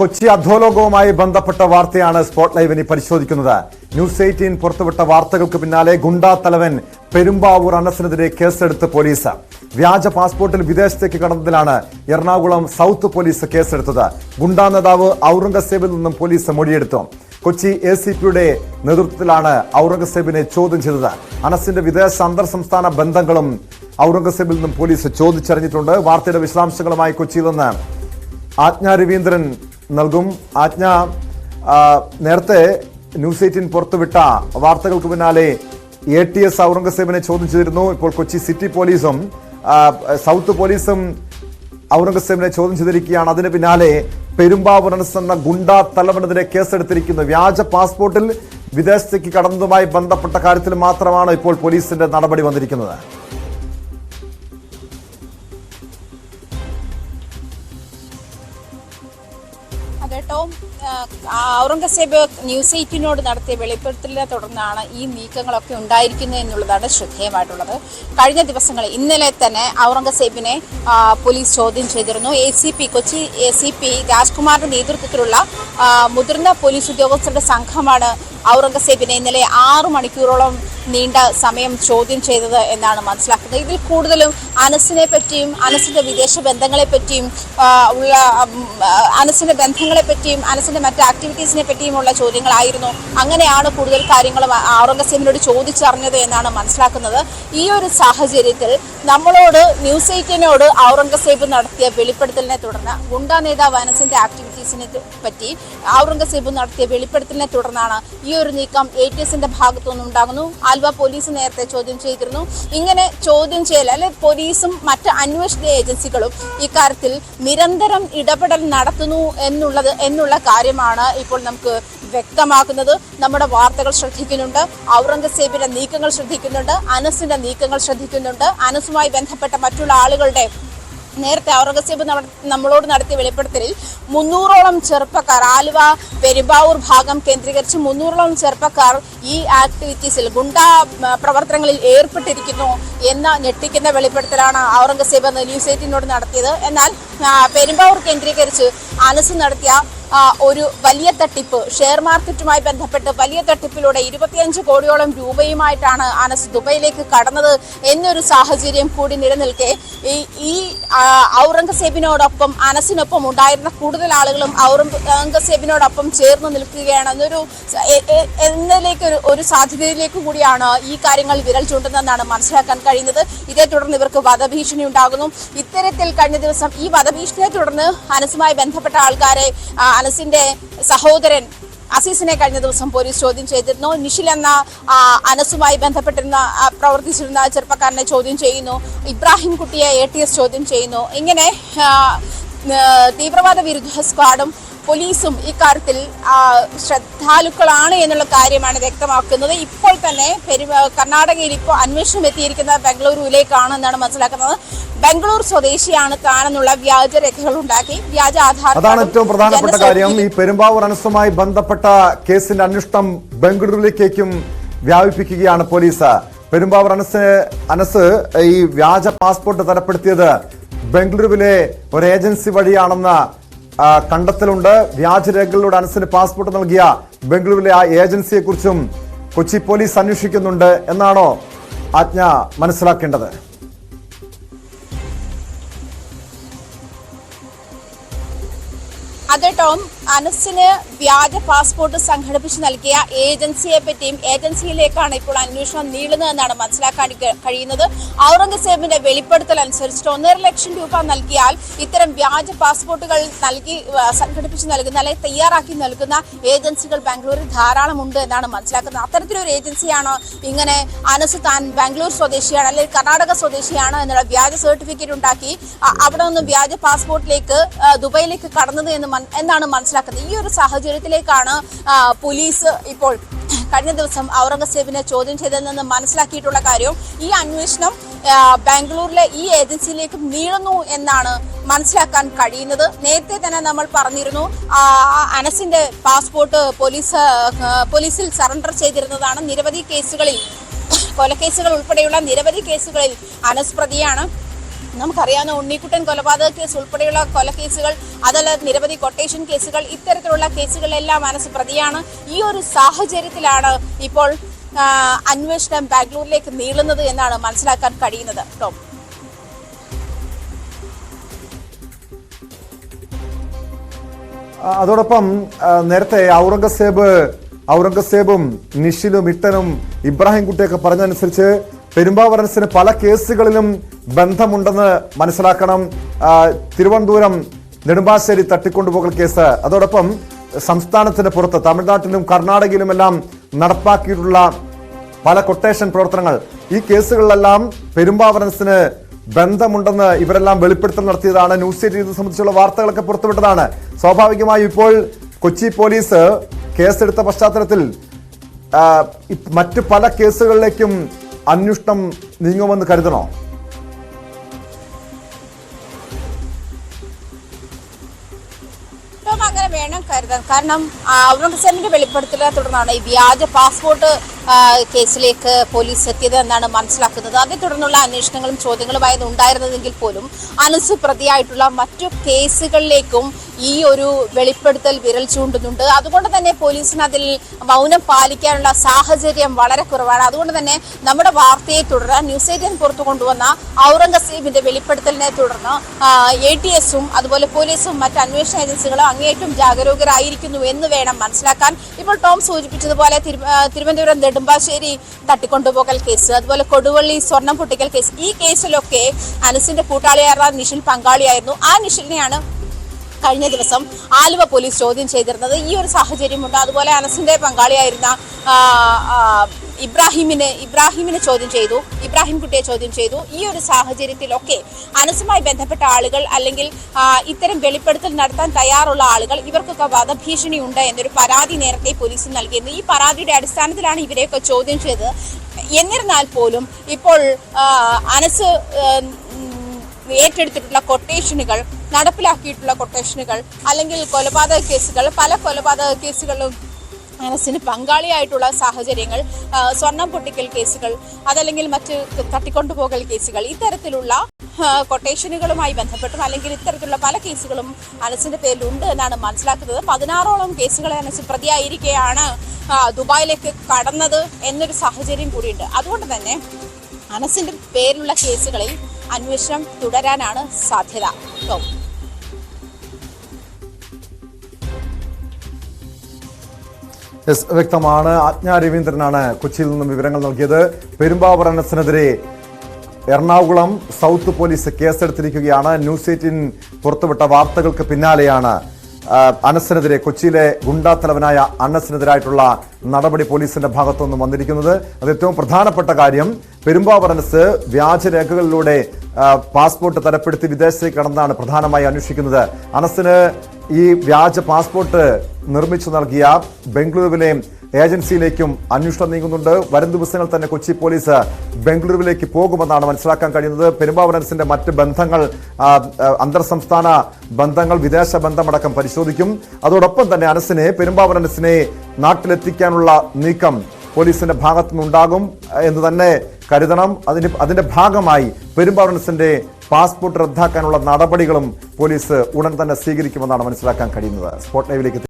കൊച്ചി അധോലോകവുമായി ബന്ധപ്പെട്ട വാർത്തയാണ് സ്പോട്ട് ലൈവിന് പരിശോധിക്കുന്നത്. ന്യൂസ് 18 പുറത്തുവിട്ട വാർത്തകൾക്ക് പിന്നാലെ ഗുണ്ടാ തലവൻ പെരുമ്പാവൂർ അനസിനെതിരെ കേസെടുത്ത് പോലീസ്. വ്യാജ പാസ്പോർട്ടിൽ വിദേശത്തേക്ക് കടന്നതിലാണ് എറണാകുളം സൗത്ത് പോലീസ് കേസെടുത്തത്. ഗുണ്ടാ നേതാവ് ഔറംഗസേബിൽ നിന്നും പോലീസ് മൊഴിയെടുത്തു. കൊച്ചി ACPയുടെ നേതൃത്വത്തിലാണ് ഔറംഗസേബിനെ ചോദ്യം ചെയ്തത്. അനസിന്റെ വിദേശ അന്തർ സംസ്ഥാന ബന്ധങ്ങളും ഔറംഗസേബിൽ നിന്നും പോലീസ് ചോദിച്ചറിഞ്ഞിട്ടുണ്ട്. വാർത്തയുടെ വിശദാംശങ്ങളുമായി കൊച്ചിയിൽ നിന്ന് ആജ്ഞ രവീന്ദ്രൻ നൽകും. ആജ്ഞ, നേരത്തെ ന്യൂസ് 18 പുറത്തുവിട്ട വാർത്തകൾക്ക് പിന്നാലെ ATS ഔറംഗസേബിനെ ചോദ്യം ചെയ്തിരുന്നു. ഇപ്പോൾ കൊച്ചി സിറ്റി പോലീസും സൗത്ത് പോലീസും ഔറംഗസേബിനെ ചോദ്യം ചെയ്തിരിക്കുകയാണ്. അതിന് പിന്നാലെ പെരുമ്പാവൂർ അനസ് എന്ന ഗുണ്ടാ തലവനെതിരെ കേസെടുത്തിരിക്കുന്നു. വ്യാജ പാസ്പോർട്ടിൽ വിദേശത്തേക്ക് കടന്നതുമായി ബന്ധപ്പെട്ട കാര്യത്തിൽ മാത്രമാണ് ഇപ്പോൾ പോലീസിന്റെ നടപടി വന്നിരിക്കുന്നത്. ഔറംഗസേബ് ന്യൂസ് 18നോട് നടത്തിയ വെളിപ്പെടുത്തലിനെ തുടർന്നാണ് ഈ നീക്കങ്ങളൊക്കെ ഉണ്ടായിരിക്കുന്നത് എന്നുള്ളതാണ് ശ്രദ്ധേയമായിട്ടുള്ളത്. കഴിഞ്ഞ ദിവസങ്ങളിൽ ഇന്നലെ തന്നെ ഔറംഗസേബിനെ പോലീസ് ചോദ്യം ചെയ്തിരുന്നു. കൊച്ചി ACP രാജ്കുമാറിന്റെ നേതൃത്വത്തിലുള്ള മുതിർന്ന പോലീസ് ഉദ്യോഗസ്ഥരുടെ സംഘമാണ് ഔറംഗസേബിനെ ഇന്നലെ 6 മണിക്കൂറോളം നീണ്ട സമയം ചോദ്യം ചെയ്തത് എന്നാണ് മനസ്സിലാക്കുന്നത്. ഇതിൽ കൂടുതലും അനസിനെ പറ്റിയും അനസിന്റെ വിദേശ ബന്ധങ്ങളെ പറ്റിയും ഉള്ള അനസിന്റെ ബന്ധങ്ങളെ പറ്റിയും അനസിന്റെ മറ്റ് ആക്ടിവിറ്റീസിനെ പറ്റിയുമുള്ള ചോദ്യങ്ങളായിരുന്നു. അങ്ങനെയാണ് കൂടുതൽ കാര്യങ്ങളും ഔറംഗസേബിനോട് ചോദിച്ചറിഞ്ഞത് എന്നാണ് മനസ്സിലാക്കുന്നത്. ഈ ഒരു സാഹചര്യത്തിൽ നമ്മളോട് ന്യൂസ് 18നോട് ഔറംഗസേബ് നടത്തിയ വെളിപ്പെടുത്തലിനെ തുടർന്ന് ഗുണ്ടാ നേതാവ് അനസിന്റെ ആക്ടിവിറ്റീസിനെ പറ്റി ഔറംഗസേബ് നടത്തിയ വെളിപ്പെടുത്തലിനെ തുടർന്നാണ് ഈ ഒരു നീക്കം ATSന്റെ ഭാഗത്തുനിന്ന് ഉണ്ടാകുന്നു. ആലുവ പോലീസ് നേരത്തെ ചോദ്യം ചെയ്തിരുന്നു. ഇങ്ങനെ ചോദ്യം ചെയ്യൽ പോലീസും മറ്റ് അന്വേഷണ ഏജൻസികളും ഇക്കാര്യത്തിൽ നിരന്തരം ഇടപെടൽ നടത്തുന്നു എന്നുള്ള കാര്യമാണ് ഇപ്പോൾ നമുക്ക് വ്യക്തമാക്കുന്നത്. നമ്മുടെ വാർത്തകൾ ശ്രദ്ധിക്കുന്നുണ്ട്, ഔറംഗസേബിന്റെ നീക്കങ്ങൾ ശ്രദ്ധിക്കുന്നുണ്ട്, അനസിന്റെ നീക്കങ്ങൾ ശ്രദ്ധിക്കുന്നുണ്ട്. അനസുമായി ബന്ധപ്പെട്ട മറ്റുള്ള ആളുകളുടെ നേരത്തെ ഔറംഗസേബ് നമ്മളോട് നടത്തിയ വെളിപ്പെടുത്തലിൽ 300ഓളം ചെറുപ്പക്കാർ ആലുവ പെരുമ്പാവൂർ ഭാഗം കേന്ദ്രീകരിച്ച് 300ഓളം ചെറുപ്പക്കാർ ഈ ആക്ടിവിറ്റീസിൽ ഗുണ്ടാ പ്രവർത്തനങ്ങളിൽ ഏർപ്പെട്ടിരിക്കുന്നു എന്ന ഞെട്ടിക്കുന്ന വെളിപ്പെടുത്തലാണ് ഔറംഗസേബ് ന്യൂസ് 18നോട് നടത്തിയത്. എന്നാൽ പെരുമ്പാവൂർ കേന്ദ്രീകരിച്ച് അനസ് നടത്തിയ ഒരു വലിയ തട്ടിപ്പ്, ഷെയർ മാർക്കറ്റുമായി ബന്ധപ്പെട്ട് വലിയ തട്ടിപ്പിലൂടെ 25 കോടിയോളം രൂപയുമായിട്ടാണ് അനസ് ദുബൈയിലേക്ക് കടന്നത് എന്നൊരു സാഹചര്യം കൂടി നിലനിൽക്കെ ഈ ഔറംഗസേബിനോടൊപ്പം അനസിനൊപ്പം ഉണ്ടായിരുന്ന കൂടുതൽ ആളുകളും ഔറംഗസേബിനോടൊപ്പം ചേർന്ന് നിൽക്കുകയാണ് എന്നതിലേക്ക് ഒരു സാധ്യതയിലേക്ക് കൂടിയാണ് ഈ കാര്യങ്ങൾ വിരൽ ചൂണ്ടുന്നതെന്നാണ് മനസ്സിലാക്കാൻ കഴിയുന്നത്. ഇതേ തുടർന്ന് ഇവർക്ക് വധഭീഷണി ഉണ്ടാകുന്നു. ഇത്തരത്തിൽ കഴിഞ്ഞ ദിവസം ഈ വധഭീഷണിയെ തുടർന്ന് അനസുമായി ബന്ധപ്പെട്ട ആൾക്കാരെ അനസിന്റെ സഹോദരൻ അസീസിനെ കഴിഞ്ഞ ദിവസം പോലീസ് ചോദ്യം ചെയ്തിരുന്നു. നിഷിൽ എന്ന അനസുമായി ബന്ധപ്പെട്ടിരുന്ന പ്രവർത്തിച്ചിരുന്ന ചെറുപ്പക്കാരനെ ചോദ്യം ചെയ്യുന്നു. ഇബ്രാഹിം കുട്ടിയെ ATS ചോദ്യം ചെയ്യുന്നു. ഇങ്ങനെ തീവ്രവാദ വിരുദ്ധ സ്ക്വാഡും പോലീസും ഇക്കാര്യത്തിൽ ശ്രദ്ധാലുക്കളാണ് എന്നുള്ള കാര്യമാണ് വ്യക്തമാക്കുന്നത്. ഇപ്പോൾ തന്നെ കർണാടകയിൽ ഇപ്പോൾ അന്വേഷണം എത്തിയിരിക്കുന്നത് ബംഗളൂരുവിലേക്കാണ് എന്നാണ് മനസ്സിലാക്കുന്നത്. ബംഗളൂർ സ്വദേശിയാണ് താനെന്നുള്ള വ്യാജ രേഖകൾ ഉണ്ടാക്കി വ്യാജ ആധാർ. അതാണ് ഏറ്റവും പ്രധാനപ്പെട്ട കാര്യം. ഈ പെരുമ്പാവൂർ അനസുമായി ബന്ധപ്പെട്ട കേസിന്റെ അന്വേഷണം ബംഗളൂരുവിലേക്കും വ്യാപിപ്പിക്കുകയാണ് പോലീസ്. പെരുമ്പാവൂർ അനസ് ഈ വ്യാജ പാസ്പോർട്ട് തരപ്പെടുത്തിയത് ബംഗളൂരുവിലെ ഒരു ഏജൻസി വഴിയാണെന്ന കണ്ടെത്തലുണ്ട്. വ്യാജരേഖകളിലൂടെ അനസിന് പാസ്പോർട്ട് നൽകിയ ബംഗളൂരുവിലെ ആ ഏജൻസിയെ കുറിച്ചും കൊച്ചി പോലീസ് അന്വേഷിക്കുന്നുണ്ട് എന്നാണോ ആജ്ഞ മനസ്സിലാക്കേണ്ടത്? അതെ ടോം, അനസിന് വ്യാജ പാസ്പോർട്ട് സംഘടിപ്പിച്ച് നൽകിയ ഏജൻസിയെ പറ്റിയും ഏജൻസിയിലേക്കാണ് ഇപ്പോൾ അന്വേഷണം നീളുന്നതെന്നാണ് മനസ്സിലാക്കാൻ കഴിയുന്നത്. ഔറംഗസേബിന്റെ വെളിപ്പെടുത്തൽ അനുസരിച്ചിട്ട് 1.5 ലക്ഷം രൂപ നൽകിയാൽ ഇത്തരം വ്യാജ പാസ്പോർട്ടുകൾ സംഘടിപ്പിച്ച് നൽകുന്ന അല്ലെങ്കിൽ തയ്യാറാക്കി നൽകുന്ന ഏജൻസികൾ ബാംഗ്ലൂരിൽ ധാരാളമുണ്ട് എന്നാണ് മനസ്സിലാക്കുന്നത്. അത്തരത്തിലൊരു ഏജൻസിയാണ് ഇങ്ങനെ അനസ് താൻ ബാംഗ്ലൂർ സ്വദേശിയാണ് അല്ലെങ്കിൽ കർണാടക സ്വദേശിയാണ് എന്നുള്ള വ്യാജ സർട്ടിഫിക്കറ്റ് ഉണ്ടാക്കി അവിടെ നിന്നും വ്യാജ പാസ്പോർട്ടിലേക്ക് ദുബൈയിലേക്ക് കടന്നത് എന്നാണ് മനസ്സിലാക്കുന്നത്. ഈ ഒരു സാഹചര്യത്തിലേക്കാണ് പോലീസ് ഇപ്പോൾ കഴിഞ്ഞ ദിവസം ഔറംഗസേബിനെ ചോദ്യം ചെയ്തതെന്ന് മനസ്സിലാക്കിയിട്ടുള്ള കാര്യം. ഈ അന്വേഷണം ബാംഗ്ലൂരിലെ ഈ ഏജൻസിയിലേക്ക് നീളുന്നു എന്നാണ് മനസ്സിലാക്കാൻ കഴിയുന്നത്. നേരത്തെ തന്നെ നമ്മൾ പറഞ്ഞിരുന്നു അനസിന്റെ പാസ്പോർട്ട് പോലീസിൽ സറണ്ടർ ചെയ്തിരുന്നതാണ്. നിരവധി കേസുകളിൽ, കൊലക്കേസുകൾ ഉൾപ്പെടെയുള്ള നിരവധി കേസുകളിൽ അനസ് പ്രതിയാണ്. നമുക്കറിയാവുന്ന ഉണ്ണിക്കുട്ടൻ കൊലപാതക കേസ് ഉൾപ്പെടെയുള്ള കൊലക്കേസുകൾ, അതല്ല നിരവധി കൊട്ടേഷൻ കേസുകൾ, ഇത്തരത്തിലുള്ള കേസുകളിലെല്ലാം അനസ് പ്രതിയാണ്. ഈ ഒരു സാഹചര്യത്തിലാണ് ഇപ്പോൾ അന്വേഷണം ബാംഗ്ലൂരിലേക്ക് നീളുന്നത് എന്നാണ് മനസ്സിലാക്കാൻ കഴിയുന്നത്. ടോം, അതോടൊപ്പം നേരത്തെ ഔറംഗസേബും നിഷിലും ഇട്ടനും ഇബ്രാഹിം കുട്ടിയൊക്കെ പറഞ്ഞതനുസരിച്ച് പെരുമ്പാവൂർ അനസിന് പല കേസുകളിലും ബന്ധമുണ്ടെന്ന് മനസ്സിലാക്കണം. തിരുവനന്തപുരം നെടുമ്പാശ്ശേരി തട്ടിക്കൊണ്ടുപോകൽ കേസ്, അതോടൊപ്പം സംസ്ഥാനത്തിന് പുറത്ത് തമിഴ്നാട്ടിലും കർണാടകയിലുമെല്ലാം നടപ്പാക്കിയിട്ടുള്ള പല കൊട്ടേഷൻ പ്രവർത്തനങ്ങൾ, ഈ കേസുകളിലെല്ലാം പെരുമ്പാവൂർ അനസിന് ബന്ധമുണ്ടെന്ന് ഇവരെല്ലാം വെളിപ്പെടുത്തൽ നടത്തിയതാണ്. ന്യൂസ് 8 ഇത് സംബന്ധിച്ചുള്ള വാർത്തകളൊക്കെ പുറത്തുവിട്ടതാണ്. സ്വാഭാവികമായും ഇപ്പോൾ കൊച്ചി പോലീസ് കേസെടുത്ത പശ്ചാത്തലത്തിൽ മറ്റു പല കേസുകളിലേക്കും അന്വേഷണം നീങ്ങുമെന്ന് കരുതണോ? അങ്ങനെ വേണം കരുതാൻ. കാരണം ഔറംഗസേബിന്റെ വെളിപ്പെടുത്തലിനെ തുടർന്നാണ് ഈ വ്യാജ പാസ്പോർട്ട് കേസിലേക്ക് പോലീസ് എത്തിയത് എന്നാണ് മനസ്സിലാക്കുന്നത്. അതേ തുടർന്നുള്ള അന്വേഷണങ്ങളും ചോദ്യങ്ങളുമായത് ഉണ്ടായിരുന്നതെങ്കിൽ പോലും അനസ് പ്രതിയായിട്ടുള്ള മറ്റു കേസുകളിലേക്കും ഈ ഒരു വെളിപ്പെടുത്തൽ വിരൽ ചൂണ്ടുന്നുണ്ട്. അതുകൊണ്ട് തന്നെ പോലീസിന് അതിൽ മൗനം പാലിക്കാനുള്ള സാഹചര്യം വളരെ കുറവാണ്. അതുകൊണ്ട് തന്നെ നമ്മുടെ വാർത്തയെ തുടർന്ന് ന്യൂസ് 8 പുറത്തു കൊണ്ടുവന്ന ഔറംഗസേബിന്റെ വെളിപ്പെടുത്തലിനെ തുടർന്ന് ATS-ഉം അതുപോലെ പോലീസും മറ്റ് അന്വേഷണ ഏജൻസികളും അങ്ങേയറ്റം ജാഗരൂകരായിരിക്കുന്നു എന്ന് വേണം മനസ്സിലാക്കാൻ. ഇപ്പോൾ ടോം സൂചിപ്പിച്ചതുപോലെ തിരുവനന്തപുരം നെടുമ്പാശ്ശേരി തട്ടിക്കൊണ്ടുപോകൽ കേസ്, അതുപോലെ കൊടുവള്ളി സ്വർണം പൊട്ടിക്കൽ കേസ്, ഈ കേസിലൊക്കെ അനസിന്റെ കൂട്ടാളിയായ നിഷിൽ പങ്കാളിയായിരുന്നു. ആ നിഷിലിനെയാണ് കഴിഞ്ഞ ദിവസം ആലുവ പോലീസ് ചോദ്യം ചെയ്തിരുന്നത്. ഈ ഒരു സാഹചര്യമുണ്ട്. അതുപോലെ അനസിന്റെ പങ്കാളിയായിരുന്ന ഇബ്രാഹിമിനെ ചോദ്യം ചെയ്തു, ഇബ്രാഹിം കുട്ടിയെ ചോദ്യം ചെയ്തു. ഈ ഒരു സാഹചര്യത്തിലൊക്കെ അനസുമായി ബന്ധപ്പെട്ട ആളുകൾ അല്ലെങ്കിൽ ഇത്തരം വെളിപ്പെടുത്തൽ നടത്താൻ തയ്യാറുള്ള ആളുകൾ, ഇവർക്കൊക്കെ വധഭീഷണി ഉണ്ട് എന്നൊരു പരാതി നേരത്തെ പോലീസിന് നൽകിയിരുന്നു. ഈ പരാതിയുടെ അടിസ്ഥാനത്തിലാണ് ഇവരെയൊക്കെ ചോദ്യം ചെയ്തത്. എന്നിരുന്നാൽ പോലും ഇപ്പോൾ അനസ് ഏറ്റെടുത്തിട്ടുള്ള കൊട്ടേഷനുകൾ, നടപ്പിലാക്കിയിട്ടുള്ള കൊട്ടേഷനുകൾ, അല്ലെങ്കിൽ കൊലപാതക കേസുകൾ, പല കൊലപാതക കേസുകളിലും അനസിന് പങ്കാളിയായിട്ടുള്ള സാഹചര്യങ്ങൾ, സ്വർണം പൊട്ടിക്കൽ കേസുകൾ, അതല്ലെങ്കിൽ മറ്റ് തട്ടിക്കൊണ്ടുപോകൽ കേസുകൾ, ഇത്തരത്തിലുള്ള കൊട്ടേഷനുകളുമായി ബന്ധപ്പെട്ടും അല്ലെങ്കിൽ ഇത്തരത്തിലുള്ള പല കേസുകളും അനസിന്റെ പേരിലുണ്ട് എന്നാണ് മനസ്സിലാക്കുന്നത്. 16ഓളം കേസുകളെ അനസ് പ്രതിയായിരിക്കെയാണ് ദുബായിലേക്ക് കടന്നത് എന്നൊരു സാഹചര്യം കൂടിയുണ്ട്. അതുകൊണ്ട് തന്നെ അനസിന്റെ പേരിലുള്ള കേസുകളിൽ അന്വേഷണം തുടരാനാണ് സാധ്യത. വ്യക്തമാണ്. ആജ്ഞ രവീന്ദ്രനാണ് കൊച്ചിയിൽ നിന്നും വിവരങ്ങൾ നൽകിയത്. പെരുമ്പാവൂർ അനസിനെതിരെ എറണാകുളം സൗത്ത് പോലീസ് കേസെടുത്തിരിക്കുകയാണ്. ന്യൂസ് 8 പുറത്തുവിട്ട വാർത്തകൾക്ക് പിന്നാലെയാണ് അനസിനെതിരെ, കൊച്ചിയിലെ ഗുണ്ടാത്തലവനായ അനസിനെതിരായിട്ടുള്ള നടപടി പോലീസിന്റെ ഭാഗത്തുനിന്നും വന്നിരിക്കുന്നത്. അത് ഏറ്റവും പ്രധാനപ്പെട്ട കാര്യം, പെരുമ്പാവൂർ അനസ് വ്യാജരേഖകളിലൂടെ പാസ്പോർട്ട് തരപ്പെടുത്തി വിദേശത്തേക്ക് കടന്നാണ് പ്രധാനമായി അന്വേഷിക്കുന്നത്. അനസിന് ഈ വ്യാജ പാസ്പോർട്ട് നിർമ്മിച്ചു നൽകിയ ബംഗളൂരുവിലെ ഏജൻസിയിലേക്കും അന്വേഷണം നീങ്ങുന്നുണ്ട്. വരും ദിവസങ്ങൾ തന്നെ കൊച്ചി പോലീസ് ബംഗളൂരുവിലേക്ക് പോകുമെന്നാണ് മനസ്സിലാക്കാൻ കഴിയുന്നത്. പെരുമ്പാവൂർ അനസിന്റെ മറ്റ് ബന്ധങ്ങൾ, അന്തർ സംസ്ഥാന ബന്ധങ്ങൾ, വിദേശ ബന്ധമടക്കം പരിശോധിക്കും. അതോടൊപ്പം തന്നെ പെരുമ്പാവൂർ അനസിനെ നാട്ടിലെത്തിക്കാനുള്ള നീക്കം പോലീസിന്റെ ഭാഗത്തുനിന്നുണ്ടാകും എന്ന് തന്നെ കരുതണം. അതിന്റെ ഭാഗമായി പെരുമ്പാവൂർ അനസിന്റെ പാസ്പോർട്ട് റദ്ദാക്കാനുള്ള നടപടികളും പോലീസ് ഉടൻ തന്നെ സ്വീകരിക്കുമെന്നാണ് മനസ്സിലാക്കാൻ കഴിയുന്നത്. സ്പോട്ട് ലൈവിലേക്ക്